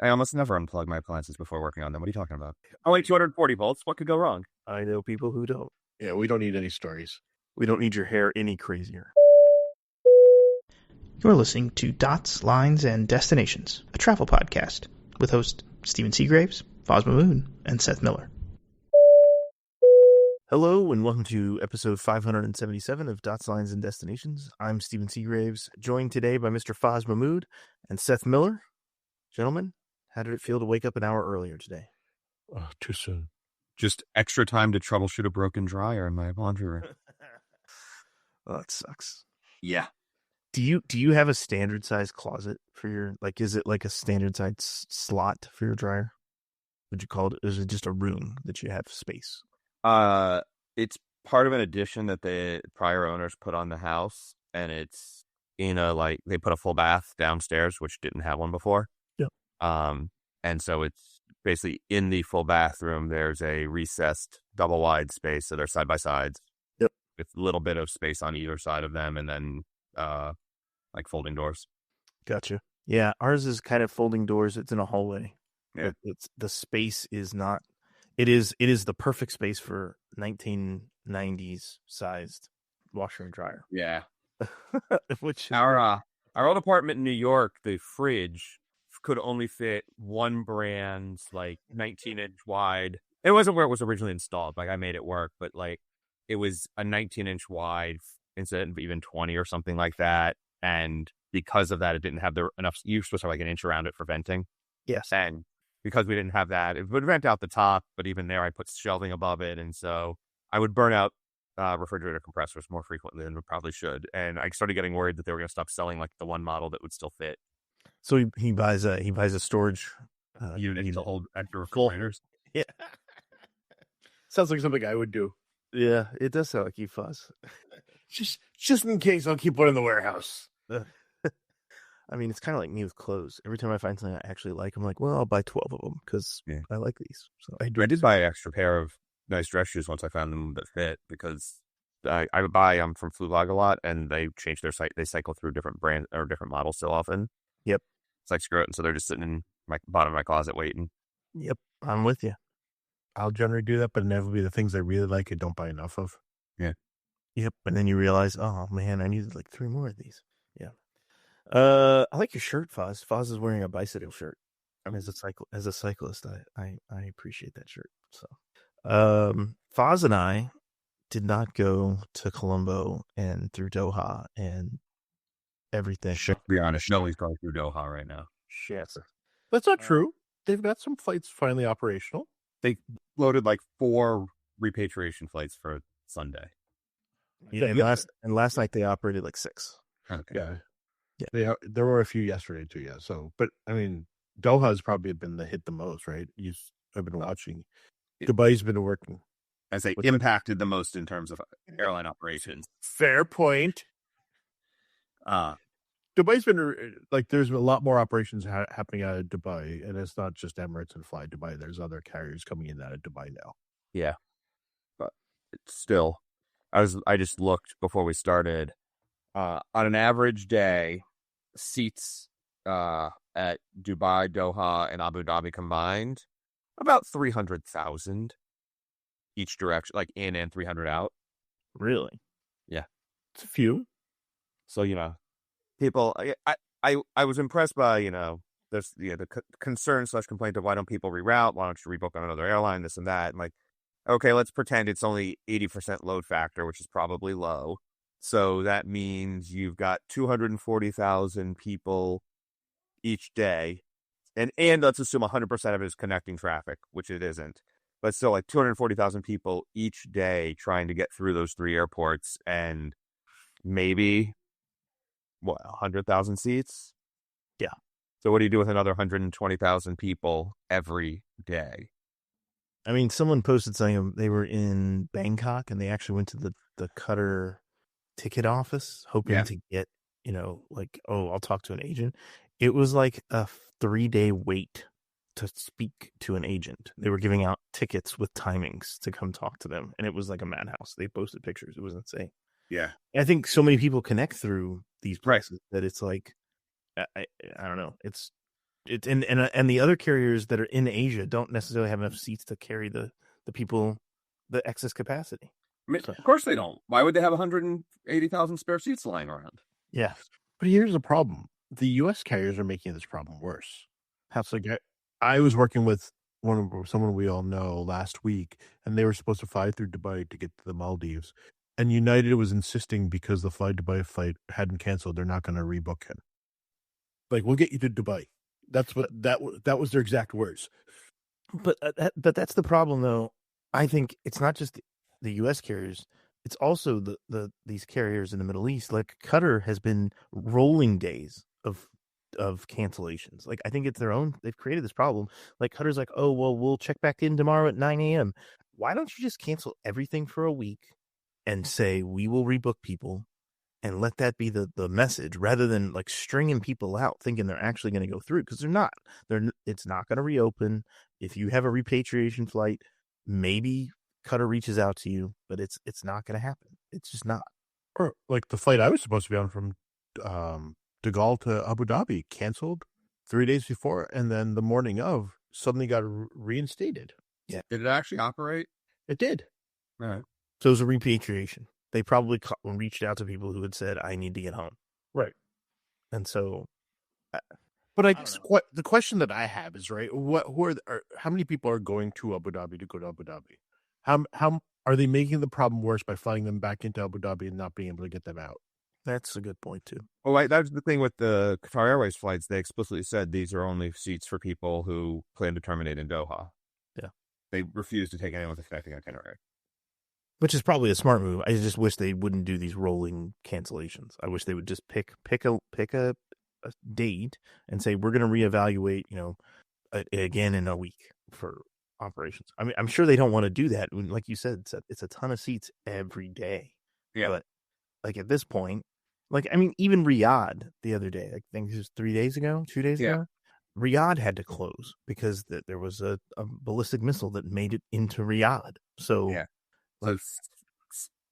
I almost never unplug my appliances before working on them. What are you talking about? Only 240 volts. What could go wrong? I know people who don't. Yeah, we don't need any stories. We don't need your hair any crazier. You're listening to Dots, Lines, and Destinations, a travel podcast with hosts Stephen Seagraves, Foz Mahmood, and Seth Miller. Hello, and welcome to episode 577 of Dots, Lines, and Destinations. I'm Stephen Seagraves, joined today by Mr. Foz Mahmood and Seth Miller. Gentlemen, how did it feel to wake up an hour earlier today? Oh, too soon. Just extra time to troubleshoot a broken dryer in my laundry room. Oh, that sucks. Yeah. Do you have a standard size closet for your, like, is it like a standard size slot for your dryer? Would you call it? Is it just a room that you have space? It's part of an addition that the prior owners put on the house, and it's in a, like, they put a full bath downstairs, which didn't have one before. Yeah. And so it's basically in the full bathroom. There's a recessed double wide space, so they're side by sides. Yep. With a little bit of space on either side of them, and then like folding doors. Gotcha. Yeah, ours is kind of folding doors. It's in a hallway. Yeah. It's the space is not. It is the perfect space for 1990s sized washer and dryer. Yeah. Which is Our old apartment in New York, the fridge could only fit one brand's, like, 19-inch wide. It wasn't where it was originally installed. Like, I made it work, but, like, it was a 19-inch wide instead of even 20 or something like that. And because of that, it didn't have enough. You're supposed to have like an inch around it for venting. yes. And because we didn't have that, it would vent out the top. But even there, I put shelving above it. And so I would burn out refrigerator compressors more frequently than we probably should. And I started getting worried that they were going to stop selling like the one model that would still fit. So he buys a storage Unit to hold extra refrigerators. Yeah. Sounds like something I would do. Yeah, it does sound like you, Fuzz. Just in case, I'll keep one in the warehouse. I mean, it's kind of like me with clothes. Every time I find something I actually like, I'm like, well, I'll buy 12 of them because I like these. So I did buy an extra pair of nice dress shoes once I found them that fit, because I buy them from Flulog a lot, and they change their site. They cycle through different brands or different models so often. Yep. It's like, screw it. And so they're just sitting in my bottom of my closet waiting. Yep, I'm with you. I'll generally do that, but inevitably the things I really like, I don't buy enough of. Yeah. Yep, and then you realize, oh man, I needed like 3 more of these. Yeah. I like your shirt, Foz. Foz is wearing a bicycle shirt. I mean, as a cyclist, I appreciate that shirt. So, Foz and I did not go to Colombo and through Doha and everything. To be honest, nobody's going through Doha right now. Shit. That's not true. They've got some flights finally operational. They loaded like 4 repatriation flights for Sunday. Yeah, and last night they operated like 6. Okay. Yeah. There were a few yesterday too. Yeah. So, but I mean, Doha's probably been hit the most, right? I've been watching. Dubai's been working. As they impacted the most in terms of airline operations. Fair point. Dubai's been like, there's a lot more operations happening out of Dubai, and it's not just Emirates and Fly Dubai. There's other carriers coming in out of Dubai now. Yeah, but it's still, I just looked before we started. On an average day, seats at Dubai, Doha, and Abu Dhabi combined, about 300,000 each direction, like in and 300 out. Really? Yeah, it's a few. So people, I was impressed by there's the concern / complaint of why don't people reroute? Why don't you rebook on another airline? This and that. I'm like, okay, let's pretend it's only 80% load factor, which is probably low. So that means you've got 240,000 people each day, and let's assume 100% of it is connecting traffic, which it isn't. But still, like 240,000 people each day trying to get through those 3 airports, and maybe 100,000 seats. Yeah. So what do you do with another 120,000 people every day? I mean, someone posted saying they were in Bangkok and they actually went to the Qatar ticket office hoping to get, like, I'll talk to an agent. It was like a 3-day wait to speak to an agent. They were giving out tickets with timings to come talk to them, and it was like a madhouse. They posted pictures. It was insane. Yeah. I think so many people connect through these places that it's like, I don't know. It's It's and the other carriers that are in Asia don't necessarily have enough seats to carry the people, the excess capacity. I mean, of course they don't. Why would they have 180,000 spare seats lying around? Yeah. But here's the problem. The U.S. carriers are making this problem worse. So I was working with someone we all know last week, and they were supposed to fly through Dubai to get to the Maldives. And United was insisting because the Fly Dubai flight hadn't canceled, they're not going to rebook him. Like, we'll get you to Dubai. That's what that was their exact words. But that's the problem, though. I think it's not just the U.S. carriers; it's also these carriers in the Middle East. Like Qatar has been rolling days of cancellations. Like I think it's their own. They've created this problem. Like Qatar's like, oh well, we'll check back in tomorrow at 9 a.m. Why don't you just cancel everything for a week and say we will rebook people? And let that be the message, rather than like stringing people out thinking they're actually going to go through, because they're not. It's not going to reopen. If you have a repatriation flight, maybe Qatar reaches out to you, but it's not going to happen. It's just not. Or like the flight I was supposed to be on from De Gaulle to Abu Dhabi canceled 3 days before, and then the morning of suddenly got reinstated. Yeah, did it actually operate? It did. All right. So it was a repatriation. They probably reached out to people who had said, I need to get home. Right. And so. But I guess the question that I have is, right, how many people are going to Abu Dhabi to go to Abu Dhabi? How are they making the problem worse by flying them back into Abu Dhabi and not being able to get them out? That's a good point, too. Well, that's the thing with the Qatar Airways flights. They explicitly said these are only seats for people who plan to terminate in Doha. Yeah. They refuse to take anyone with a connecting itinerary. Which is probably a smart move. I just wish they wouldn't do these rolling cancellations. I wish they would just pick a date and say we're going to reevaluate, again in a week for operations. I mean, I'm sure they don't want to do that. Like you said, it's a ton of seats every day. Yeah. But like at this point, like I mean, even Riyadh the other day, I think it was 2 days ago, Riyadh had to close because there was a ballistic missile that made it into Riyadh. So yeah. So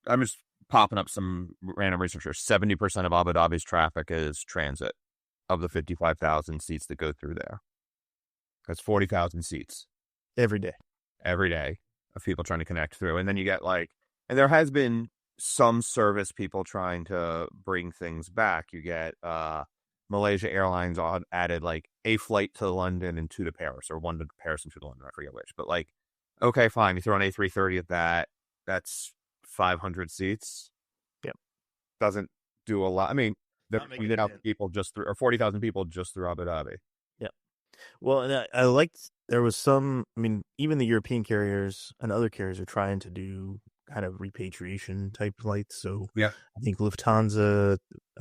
I'm just popping up some random research here. 70% of Abu Dhabi's traffic is transit of the 55,000 seats that go through there. That's 40,000 seats. Every day of people trying to connect through. And then you get and there has been some service people trying to bring things back. You get Malaysia Airlines added a flight to London and 2 to Paris, or 1 to Paris and 2 to London. I forget which. But okay, fine. You throw an A330 at that. That's 500 seats. Yep. Doesn't do a lot. I mean, there are 40,000 people just through Abu Dhabi. Yep. Well, and I liked, there was some, I mean, even the European carriers and other carriers are trying to do kind of repatriation type flights. So yeah, I think Lufthansa,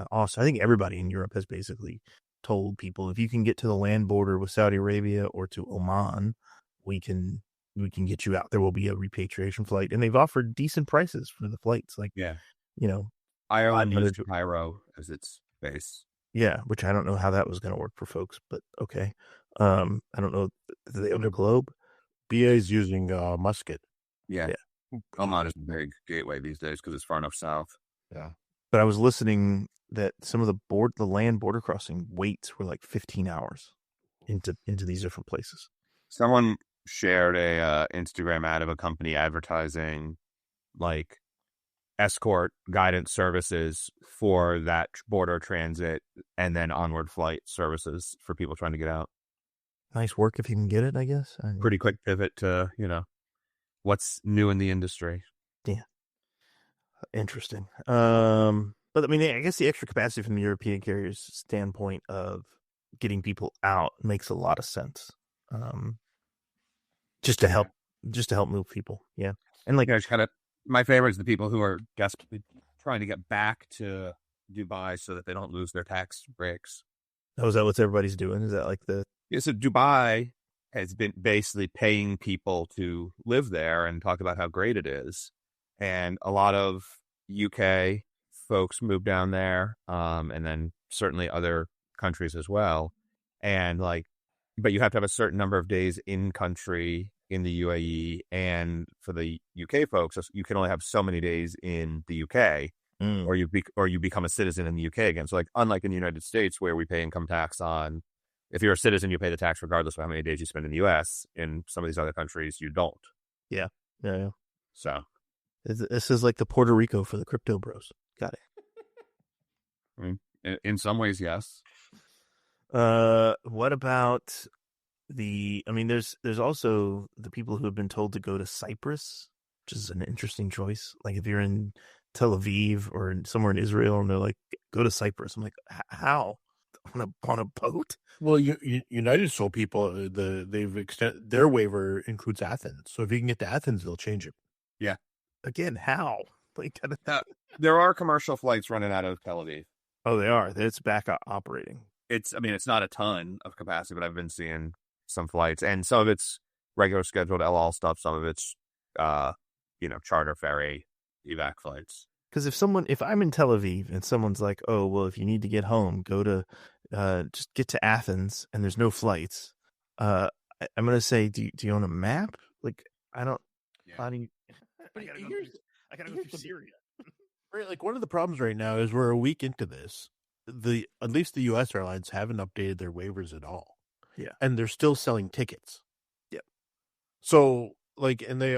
also, I think everybody in Europe has basically told people, if you can get to the land border with Saudi Arabia or to Oman, we can get you out. There will be a repatriation flight, and they've offered decent prices for the flights. Ireland used Cairo as its base. Yeah, which I don't know how that was going to work for folks, but okay. I don't know. Do they own a Globe? BA is using Muscat. Yeah. Oman is a big gateway these days because it's far enough south. Yeah. But I was listening that some of the land border crossing waits were 15 hours into these different places. Someone shared a Instagram ad of a company advertising escort guidance services for that border transit and then onward flight services for people trying to get out. Nice work if you can get it, I guess. Pretty quick pivot to, what's new in the industry. Yeah. Interesting. But I mean, I guess the extra capacity from the European carriers' standpoint of getting people out makes a lot of sense. Just to help move people. Yeah. And my favorite is the people who are desperately trying to get back to Dubai so that they don't lose their tax breaks. Oh, is that what everybody's doing? Is that so Dubai has been basically paying people to live there and talk about how great it is. And a lot of UK folks move down there, and then certainly other countries as well. And but you have to have a certain number of days in country in the UAE, and for the UK folks, you can only have so many days in the UK, or you become a citizen in the UK again. So unlike in the United States where we pay income tax on if you're a citizen, you pay the tax regardless of how many days you spend in the U.S. In some of these other countries, you don't. Yeah. So this is like the Puerto Rico for the crypto bros. Got it. I mean, in some ways, yes. What about there's also the people who have been told to go to Cyprus, which is an interesting choice. Like if you're in Tel Aviv or somewhere in Israel and they're like, go to Cyprus. I'm like, how? On a boat? Well, United told people they've extended their waiver includes Athens. So if you can get to Athens, they'll change it. Yeah. Again, how? Like, there are commercial flights running out of Tel Aviv. Oh, they are. It's back operating. It's not a ton of capacity, but I've been seeing some flights, and some of it's regular scheduled El Al stuff. Some of it's, charter ferry evac flights. Because if I'm in Tel Aviv and someone's like, oh, well, if you need to get home, go to, just get to Athens and there's no flights. I'm going to say, do you own a map? Like, I don't, how do you, I gotta go through Syria. Right, like one of the problems right now is we're a week into this. At least the U.S. airlines haven't updated their waivers at all. Yeah. And they're still selling tickets. Yep. So, and they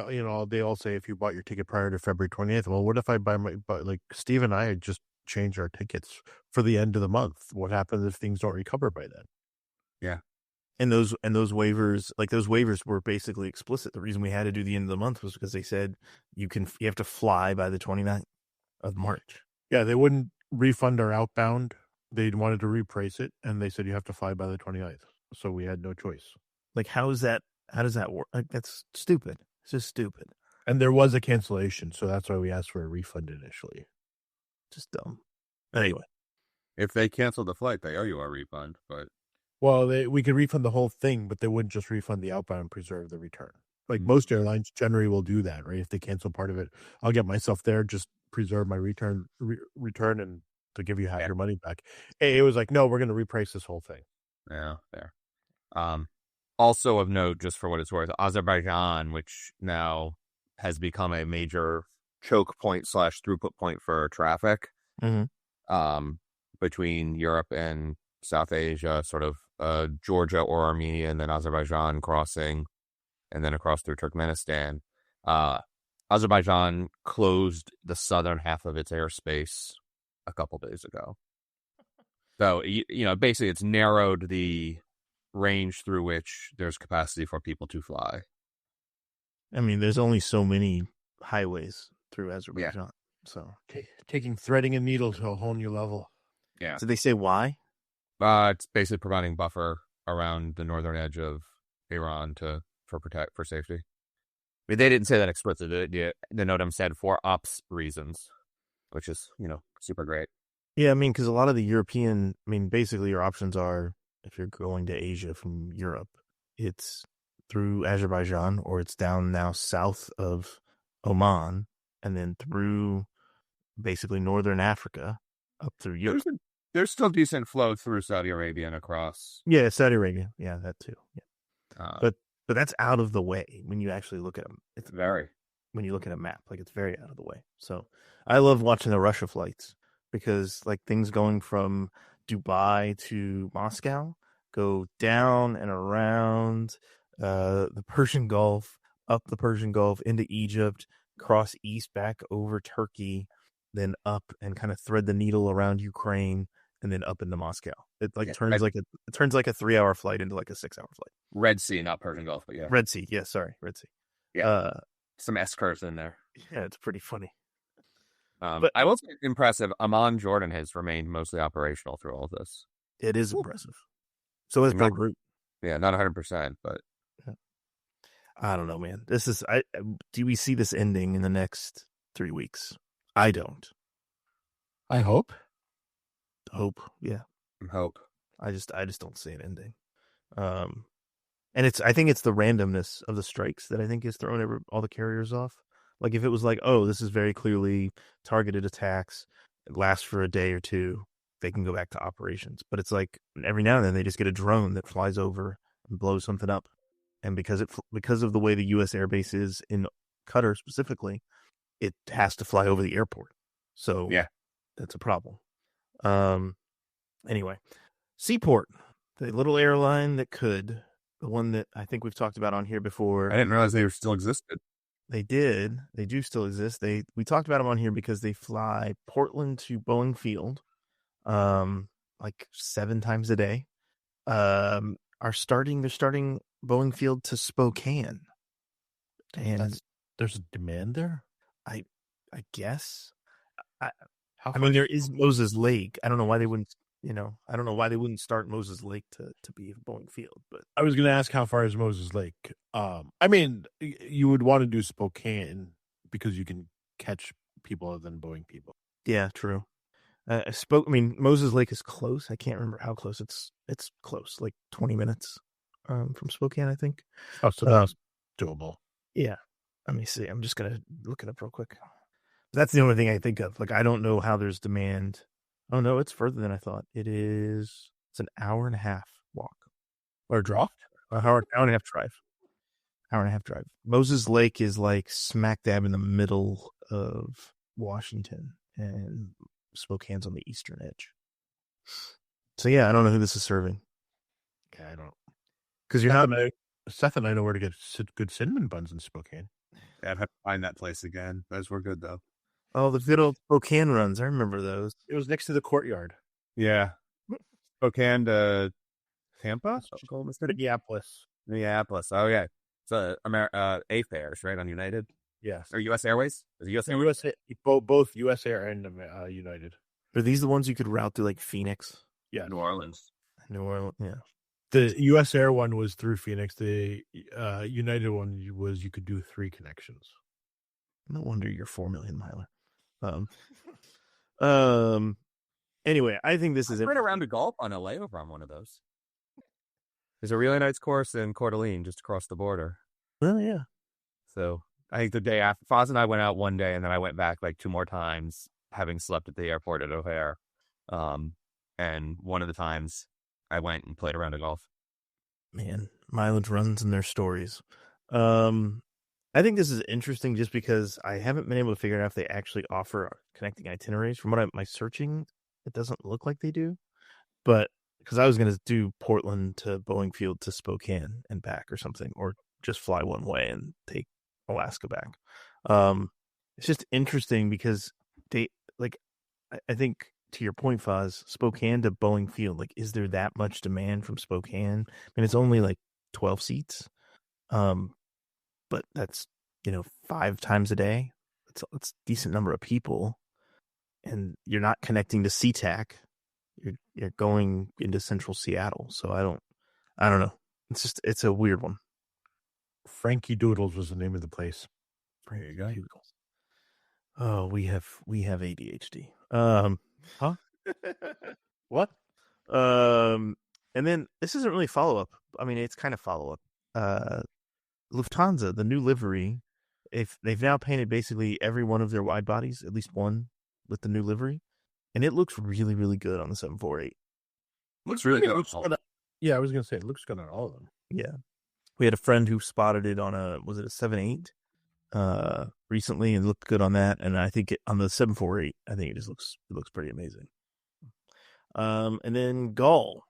all say if you bought your ticket prior to February 20th, well, what if I like Steve and I had just changed our tickets for the end of the month? What happens if things don't recover by then? Yeah. And those waivers were basically explicit. The reason we had to do the end of the month was because they said you have to fly by the 29th of March. Yeah, they wouldn't refund our outbound. They wanted to reprice it, and they said you have to fly by the 29th. So we had no choice. Like, how does that work? Like, that's stupid. It's just stupid. And there was a cancellation, so that's why we asked for a refund initially. Just dumb. Anyway. If they cancel the flight, they owe you a refund, but... Well, we could refund the whole thing, but they wouldn't just refund the outbound and preserve the return. Like most airlines generally will do that, right? If they cancel part of it, I'll get myself there, just preserve my return and to give you half your money back. It was like, no, we're going to reprice this whole thing. Yeah, there. Also of note, just for what it's worth, Azerbaijan, which now has become a major choke point / throughput point for traffic, between Europe and South Asia, sort of Georgia or Armenia, and then Azerbaijan crossing, and then across through Turkmenistan. Azerbaijan closed the southern half of its airspace a couple days ago. So, basically it's narrowed the range through which there's capacity for people to fly. I mean, there's only so many highways through Azerbaijan. So taking threading and needles to a whole new level. Yeah. Did they say why? It's basically providing buffer around the northern edge of Iran for safety. I mean, they didn't say that explicitly. The NOTAM said for ops reasons, which is, super great. Yeah, I mean, because a lot of the European, basically your options are, if you're going to Asia from Europe, it's through Azerbaijan, or it's down now south of Oman, and then through basically northern Africa up through Europe. There's still decent flow through Saudi Arabia and across. Yeah, Saudi Arabia. Yeah, that too. Yeah. But that's out of the way when you actually look at them. It's very. When you look at a map, like it's very out of the way. So I love watching the Russia flights because like things going from Dubai to Moscow go down and around the Persian Gulf, up the Persian Gulf into Egypt, cross east back over Turkey, then up and kind of thread the needle around Ukraine, and then up into Moscow. It turns like a 3-hour flight into like a 6-hour flight. Red Sea, not Persian Gulf, but yeah. Red Sea, yeah, sorry, Red Sea. Yeah, some S curves in there. Yeah, it's pretty funny. But I will say it's impressive. Amman, Jordan has remained mostly operational through all of this. It is impressive. So is Beirut. Yeah, not 100%, but I don't know, man. Do we see this ending in the next 3 weeks? I don't. I hope. Yeah. Hope. I just don't see it ending. And I think it's the randomness of the strikes that I think is throwing all the carriers off. Like if it was like, oh, this is very clearly targeted attacks, it lasts for a day or two, they can go back to operations. But it's like every now and then they just get a drone that flies over and blows something up. And because of the way the U.S. airbase is in Qatar specifically, it has to fly over the airport. So yeah, that's a problem. Anyway, Seaport. The little airline that could, the one that I think we've talked about on here before. I didn't realize they still existed. They did. They do still exist. We talked about them on here because they fly Portland to Boeing Field, like 7 times a day. They're starting Boeing Field to Spokane. And there's a demand there? I guess. I mean, there is Moses Lake. I don't know why they wouldn't, I don't know why they wouldn't start Moses Lake to be Boeing Field, but I was going to ask how far is Moses Lake. I mean, you would want to do Spokane because you can catch people other than Boeing people. Yeah, true. Moses Lake is close. I can't remember how close. It's close, like 20 minutes from Spokane, I think. Oh, so that's doable. Yeah. Let me see. I'm just going to look it up real quick. That's the only thing I think of. Like, I don't know how there's demand. Oh, no, it's further than I thought. It's an hour and a half walk. Or draw? Hour and a half drive. Hour and a half drive. Moses Lake is like smack dab in the middle of Washington, and Spokane's on the eastern edge. So, yeah, I don't know who this is serving. Okay, I don't. Because you're not. Seth and I know where to get good cinnamon buns in Spokane. Yeah, I'd have to find that place again. Those were good, though. Oh, the good old Spokane runs. I remember those. It was next to the courtyard. Yeah. Spokane to Tampa? Minneapolis. Oh, yeah. It's A-fares, right, on United? Yes. Or U.S. Airways? Is it U.S. Airways? Both U.S. Air and United. Are these the ones you could route through, like, Phoenix? Yeah. New Orleans, yeah. The U.S. Air one was through Phoenix. The United one was you could do 3 connections. No wonder you're 4 million miler. Anyway, I think this is right around to golf on a layover on one of those. There's a really nice course in Coeur d'Alene just across the border. Well, yeah. So I think the day after, Foz and I went out one day, and then I went back like 2 more times, having slept at the airport at O'Hare. And one of the times I went and played around a golf. Man, mileage runs and their stories. I think this is interesting just because I haven't been able to figure out if they actually offer connecting itineraries. From what my searching, it doesn't look like they do. But because I was going to do Portland to Boeing Field to Spokane and back or something, or just fly one way and take Alaska back. It's just interesting because they I think to your point, Foz, Spokane to Boeing Field, like, is there that much demand from Spokane? I mean, it's only like 12 seats. But that's, 5 times a day. It's a decent number of people, and you're not connecting to SeaTac. You're going into central Seattle. So I don't know. It's a weird one. Frankie Doodles was the name of the place. There you go. Doodles. Oh, we have ADHD. Huh? What? And then this isn't really follow up. I mean, it's kind of follow up. Lufthansa, the new livery, if they've now painted basically every one of their wide bodies, at least one with the new livery, and it looks really, really good on the 748. Looks really good. Yeah, I was going to say it looks good on all of them. Yeah, we had a friend who spotted it on a 7.8 recently and looked good on that, and I think on the 748, I think it looks pretty amazing. And then Gull,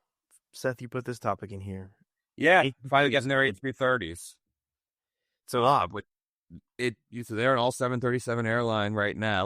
Seth, you put this topic in here. Yeah, finally getting their A330s. So they're an all 737 airline right now.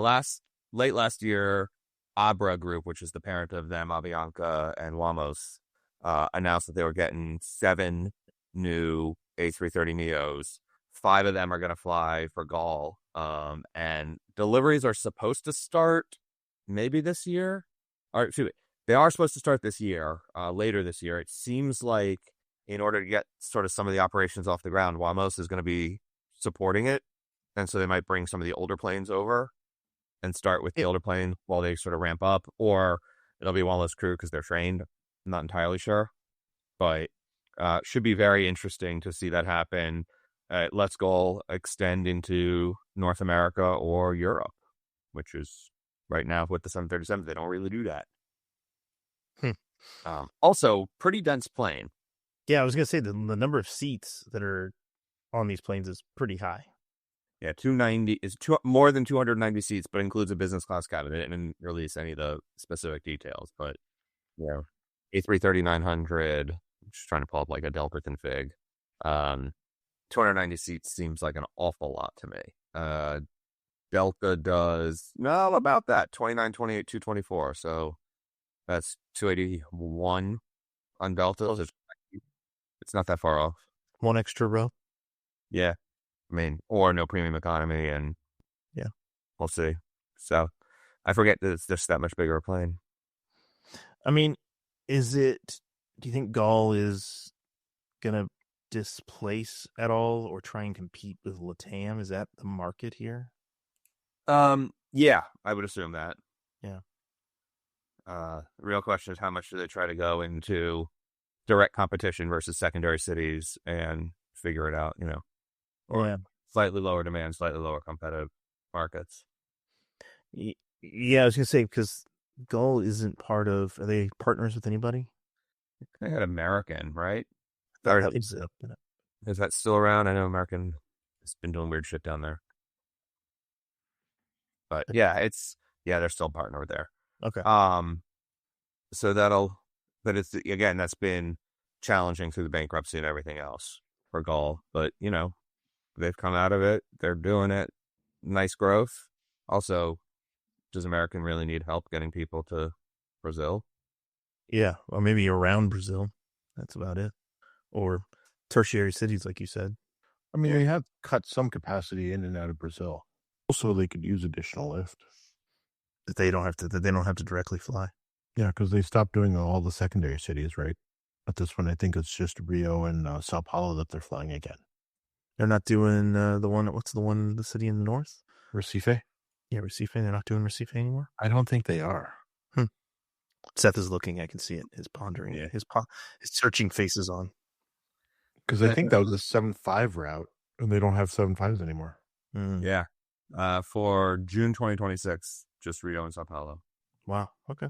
Late last year, Abra Group, which is the parent of them, Avianca and Wamos, announced that they were getting 7 new A330 Neos. 5 of them are going to fly for Gull. And deliveries are supposed to start maybe this year. Or excuse me, they are supposed to start this year, later this year. It seems like in order to get sort of some of the operations off the ground, Wamos is going to be supporting it. And so they might bring some of the older planes over and start with the older plane while they sort of ramp up. Or it'll be Wamos crew because they're trained. I'm not entirely sure. But should be very interesting to see that happen. Let's Go extend into North America or Europe, which is right now with the 737, they don't really do that. Also, pretty dense plane. Yeah, I was going to say the number of seats that are on these planes is pretty high. Yeah, 290 is more than 290 seats, but includes a business class cabin. They didn't release any of the specific details, but yeah, A330-900. I'm just trying to pull up like a Delta config. 290 seats seems like an awful lot to me. Delta does about that 29, 28, 224. So that's 281 on Delta. It's not that far off. One extra row. Yeah, I mean, or no premium economy, and yeah, we'll see. So I forget that it's just that much bigger a plane. I mean, do you think Gall is gonna displace at all or try and compete with LATAM? Is that the market here? Yeah, I would assume that. Yeah. The real question is how much do they try to go into direct competition versus secondary cities and figure it out, or slightly lower demand, slightly lower competitive markets. Yeah, I was gonna say, because Gull isn't part of. Are they partners with anybody? They had American, right? Is that still around? I know American has been doing weird shit down there. But yeah, they're still partnered there. Okay. So that's been challenging through the bankruptcy and everything else for Gull. But, they've come out of it. They're doing it. Nice growth. Also, does American really need help getting people to Brazil? Yeah, or maybe around Brazil. That's about it. Or tertiary cities, like you said. I mean, they have cut some capacity in and out of Brazil, so they could use additional lift. That they don't have to directly fly. Yeah, because they stopped doing all the secondary cities, right? At this one, I think it's just Rio and Sao Paulo that they're flying again. They're not doing the city in the north? Recife? Yeah, Recife. They're not doing Recife anymore? I don't think they are. Seth is looking. I can see it. His pondering. Yeah. His searching face is on. Because I think that was a 7.5 route, and they don't have 7.5s anymore. Yeah. For June 2026, just Rio and Sao Paulo. Wow. Okay.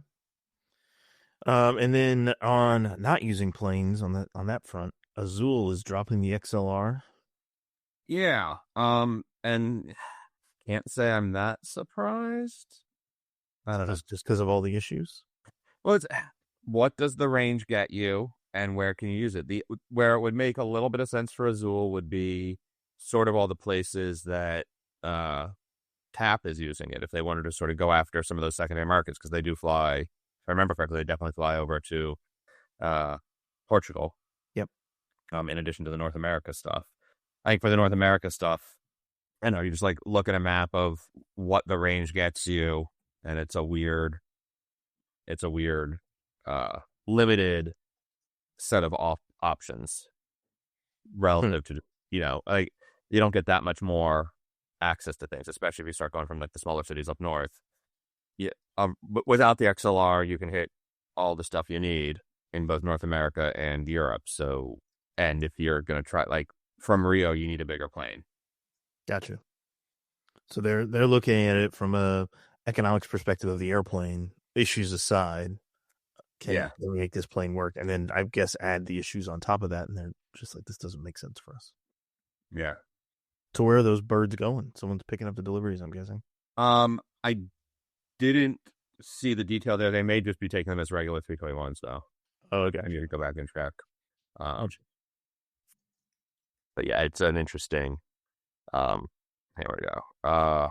And then on not using planes on that front, Azul is dropping the XLR. Yeah. And can't say I'm that surprised. I don't know, just because of all the issues. Well, what does the range get you, and where can you use it? Where it would make a little bit of sense for Azul would be sort of all the places that TAP is using it. If they wanted to sort of go after some of those secondary markets, because they do fly. If I remember correctly, they definitely fly over to Portugal. Yep. In addition to the North America stuff, I think for the North America stuff, I know you just like look at a map of what the range gets you, and it's a weird limited set of options relative to, like you don't get that much more access to things, especially if you start going from like the smaller cities up north. Yeah. But without the XLR, you can hit all the stuff you need in both North America and Europe. So, and if you're going to try, like from Rio, you need a bigger plane. Gotcha. So they're looking at it from a economics perspective of the airplane, issues aside. Can we make this plane work? And then I guess add the issues on top of that, and they're just like, this doesn't make sense for us. Yeah. So where are those birds going? Someone's picking up the deliveries, I'm guessing. I didn't see the detail there. They may just be taking them as regular 321s, though. Oh, okay. I need to go back and check. But yeah, it's an interesting. Here we go.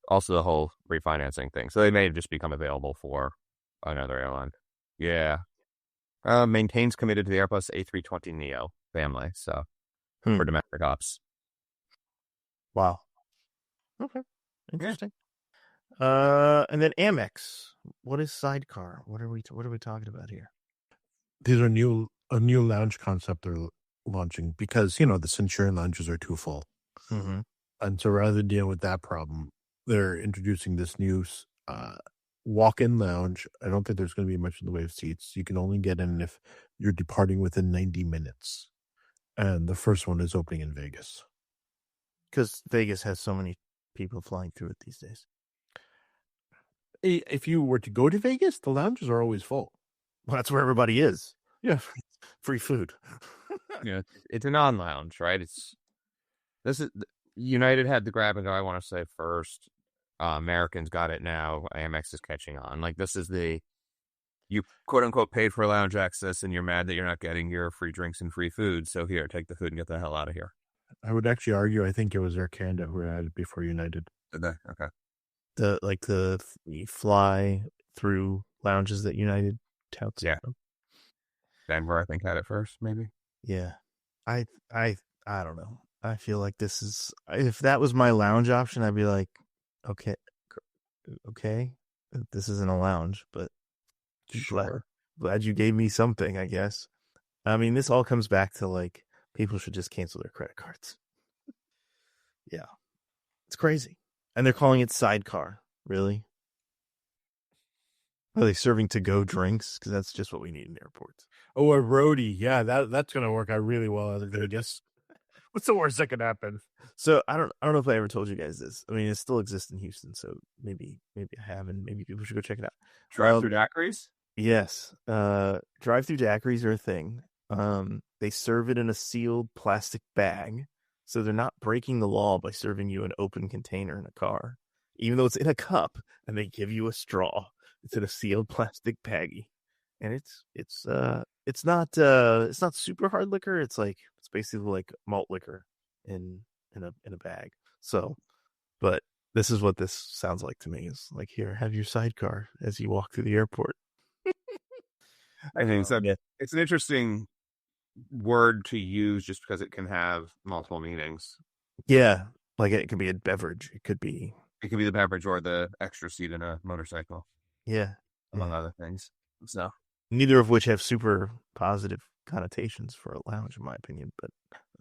Also, the whole refinancing thing. So they may have just become available for another airline. Yeah. Maintains committed to the Airbus A320neo family. So for domestic ops. Wow. Okay. Interesting. Yeah. And then Amex. What is Sidecar? What are we talking about here? These are a new lounge concept they're launching because the Centurion lounges are too full. Mm-hmm. And so rather than deal with that problem, they're introducing this new walk-in lounge. I don't think there's going to be much in the way of seats. You can only get in if you're departing within 90 minutes. And the first one is opening in Vegas. Because Vegas has so many people flying through it these days. If you were to go to Vegas, the lounges are always full. Well, that's where everybody is. Yeah. Free food. Yeah, it's a non-lounge, right? United had the grab and go, I want to say first. Americans got it now. Amex is catching on. Like, this is the you quote unquote paid for lounge access and you're mad that you're not getting your free drinks and free food. So here, take the food and get the hell out of here. I would actually argue I think it was Air Canada who had it before United. Did they? Okay. The fly through lounges that United touts. Yeah. Denver, I think, had it first, maybe. Yeah. I don't know. I feel like this is, if that was my lounge option, I'd be like, okay, this isn't a lounge, but Sure. glad you gave me something, I guess. I mean, this all comes back to like, people should just cancel their credit cards. Yeah. It's crazy. And they're calling it sidecar. Really? Are they serving to-go drinks? Because that's just what we need in airports. Oh, a roadie. Yeah, that's going to work out really well. I guess. What's the worst that could happen? So I don't know if I ever told you guys this. I mean, it still exists in Houston, so maybe I have, and maybe people should go check it out. Drive-through daiquiris? Yes. Drive-through daiquiris are a thing. They serve it in a sealed plastic bag, so they're not breaking the law by serving you an open container in a car, even though it's in a cup, and they give you a straw. It's in a sealed plastic baggie, and it's not super hard liquor. It's basically like malt liquor in a bag. So, but this is what this sounds like to me. Is like, here, have your sidecar as you walk through the airport. I think so. Yeah. It's an interesting word to use just because it can have multiple meanings. Yeah, like it could be a beverage. It could be the beverage or the extra seat in a motorcycle. Yeah, among other things. So neither of which have super positive connotations for a lounge, in my opinion. But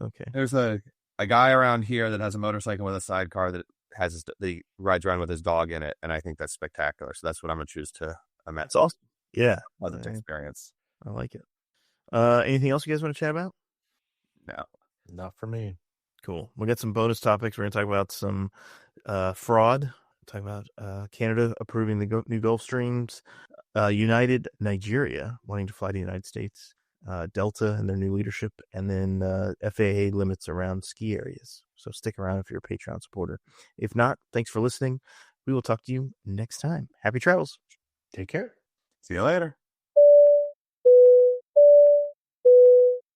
okay, there's a guy around here that has a motorcycle with a sidecar that has he rides around with his dog in it, and I think that's spectacular. So that's what I'm gonna choose to amend. That's awesome. Yeah, positive experience. I like it. Anything else you guys want to chat about? No, not for me. Cool. We'll get some bonus topics. We're gonna talk about some fraud. Talk about Canada approving the new Gulf Streams, United Nigeria wanting to fly to the United States, Delta and their new leadership, and then FAA limits around ski areas. So stick around if you're a Patreon supporter. If not, thanks for listening. We will talk to you next time. Happy travels. Take care. See you later.